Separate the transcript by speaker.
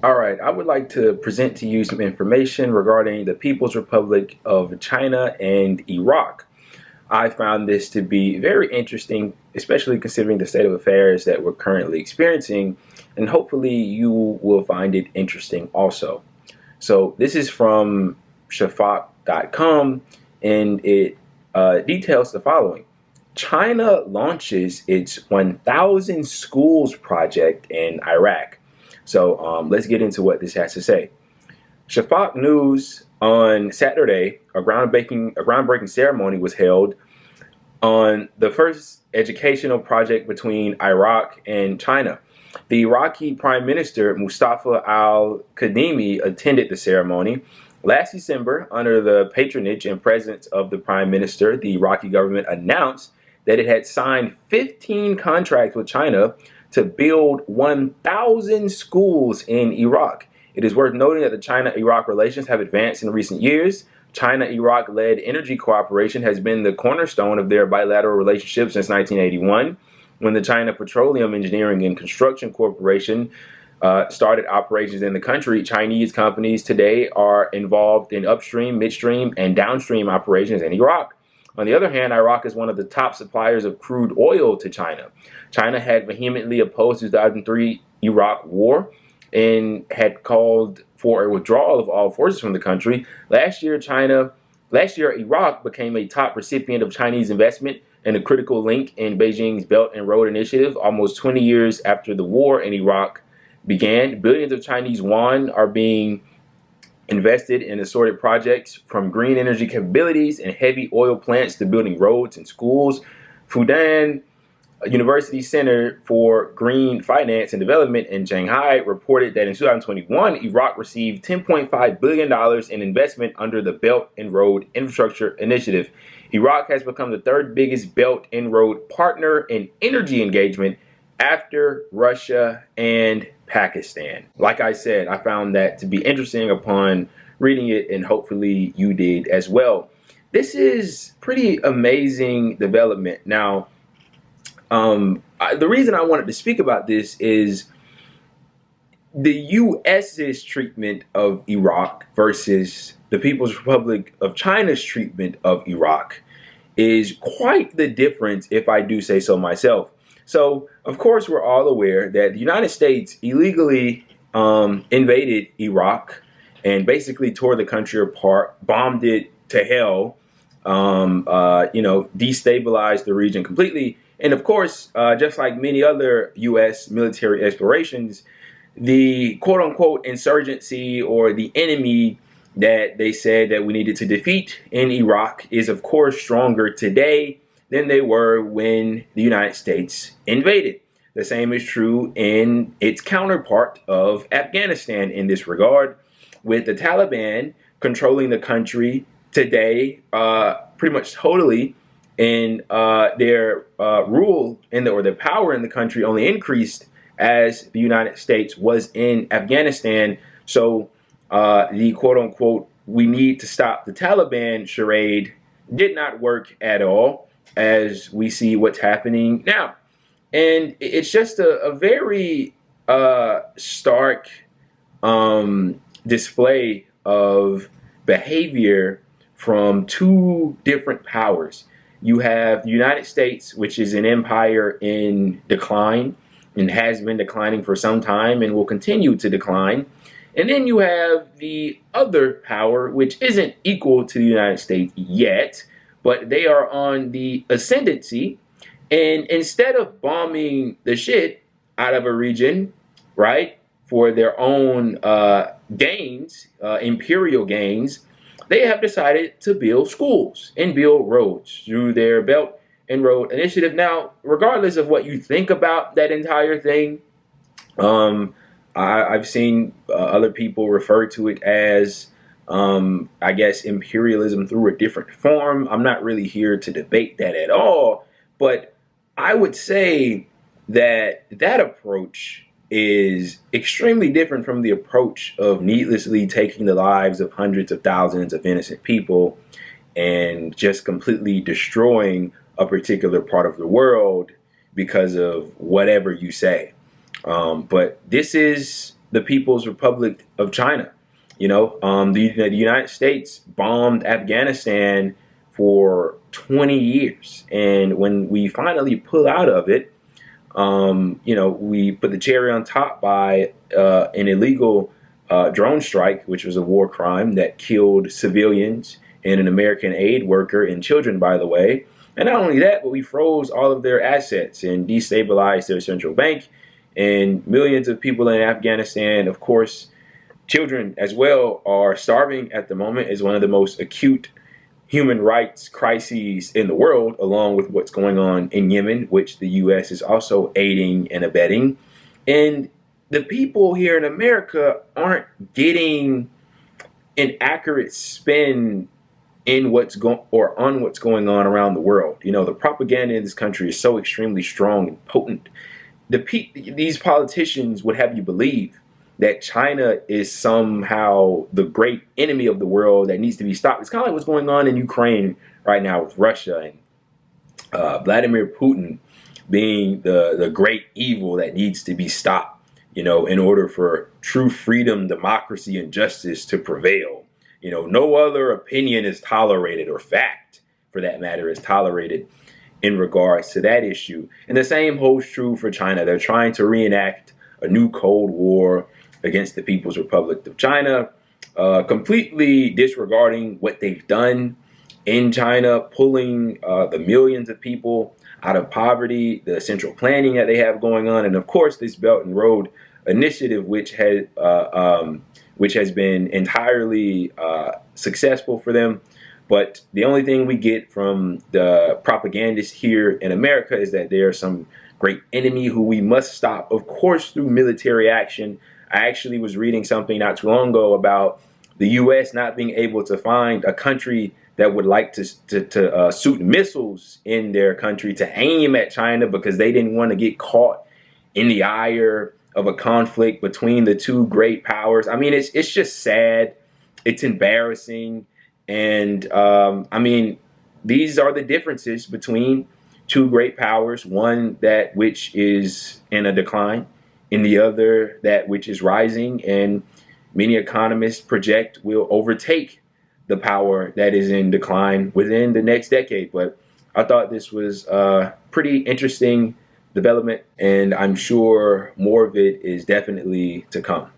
Speaker 1: All right, I would like to present to you some information regarding the People's Republic of China and Iraq. I found this to be very interesting, especially considering the state of affairs that we're currently experiencing, and hopefully you will find it interesting also. So this is from shafaq.com, and it details the following. China launches its 1,000 schools project in Iraq. So let's get into what this has to say. Shafaq News on Saturday, a groundbreaking ceremony was held on the first educational project between Iraq and China. The Iraqi Prime Minister Mustafa al-Kadhimi attended the ceremony. Last December, under the patronage and presence of the Prime Minister, the Iraqi government announced that it had signed 15 contracts with China to build 1,000 schools in Iraq. It is worth noting that the China-Iraq relations have advanced in recent years. China-Iraq-led energy cooperation has been the cornerstone of their bilateral relationship since 1981, when the China Petroleum Engineering and Construction Corporation started operations in the country. Chinese companies today are involved in upstream, midstream, and downstream operations in Iraq. On the other hand, Iraq is one of the top suppliers of crude oil to China. China had vehemently opposed the 2003 Iraq war and had called for a withdrawal of all forces from the country. Last year, Iraq became a top recipient of Chinese investment and a critical link in Beijing's Belt and Road Initiative. Almost 20 years after the war in Iraq began, billions of Chinese yuan are being invested in assorted projects, from green energy capabilities and heavy oil plants to building roads and schools. Fudan University Center for Green Finance and Development in Shanghai reported that in 2021, Iraq received $10.5 billion in investment under the Belt and Road Infrastructure Initiative. Iraq has become the third biggest Belt and Road partner in energy engagement after Russia and Pakistan. Like I said, I found that to be interesting upon reading it, and hopefully you did as well. This is pretty amazing development. Now, the reason I wanted to speak about this is the U.S.'s treatment of Iraq versus the People's Republic of China's treatment of Iraq is quite the difference, if I do say so myself. So, of course, we're all aware that the United States illegally invaded Iraq and basically tore the country apart, bombed it to hell, destabilized the region completely. And of course, just like many other U.S. military explorations, the quote-unquote insurgency or the enemy that they said that we needed to defeat in Iraq is, of course, stronger today than they were when the United States invaded. The same is true in its counterpart of Afghanistan in this regard, with the Taliban controlling the country today pretty much totally, and their rule or their power in the country only increased as the United States was in Afghanistan. So the quote-unquote we need to stop the Taliban charade did not work at all, as we see what's happening now. And it's just a very stark display of behavior from two different powers. You have the United States, which is an empire in decline and has been declining for some time and will continue to decline. And then you have the other power, which isn't equal to the United States yet, but they are on the ascendancy. And instead of bombing the shit out of a region, right, for their own gains, imperial gains, they have decided to build schools and build roads through their Belt and Road Initiative. Now, regardless of what you think about that entire thing, I've seen other people refer to it as, I guess, imperialism through a different form. I'm not really here to debate that at all, but I would say that that approach is extremely different from the approach of needlessly taking the lives of hundreds of thousands of innocent people and just completely destroying a particular part of the world because of whatever you say. But this is the People's Republic of China. The United States bombed Afghanistan for 20 years. And when we finally pull out of it, we put the cherry on top by an illegal drone strike, which was a war crime that killed civilians and an American aid worker and children, by the way. And not only that, but we froze all of their assets and destabilized their central bank. And millions of people in Afghanistan, of course, children as well, are starving at the moment. Is one of the most acute human rights crises in the world, along with what's going on in Yemen, which the U.S. is also aiding and abetting. And the people here in America aren't getting an accurate spin in on what's going on around the world. The propaganda in this country is so extremely strong and potent. These politicians would have you believe that China is somehow the great enemy of the world that needs to be stopped. It's kind of like what's going on in Ukraine right now with Russia and Vladimir Putin being the great evil that needs to be stopped, in order for true freedom, democracy, and justice to prevail. No other opinion is tolerated, or fact, for that matter, is tolerated in regards to that issue. And the same holds true for China. They're trying to reenact a new Cold War against the People's Republic of China, completely disregarding what they've done in China, pulling the millions of people out of poverty, the central planning that they have going on, and of course this Belt and Road Initiative, which has been entirely successful for them. But the only thing we get from the propagandists here in America is that there are some great enemy who we must stop, of course, through military action. I actually was reading something not too long ago about the U.S. not being able to find a country that would like to shoot missiles in their country to aim at China because they didn't want to get caught in the ire of a conflict between the two great powers. I mean, it's just sad. It's embarrassing. And these are the differences between two great powers, one that which is in a decline, and the other that which is rising, and many economists project will overtake the power that is in decline within the next decade. But I thought this was a pretty interesting development, and I'm sure more of it is definitely to come.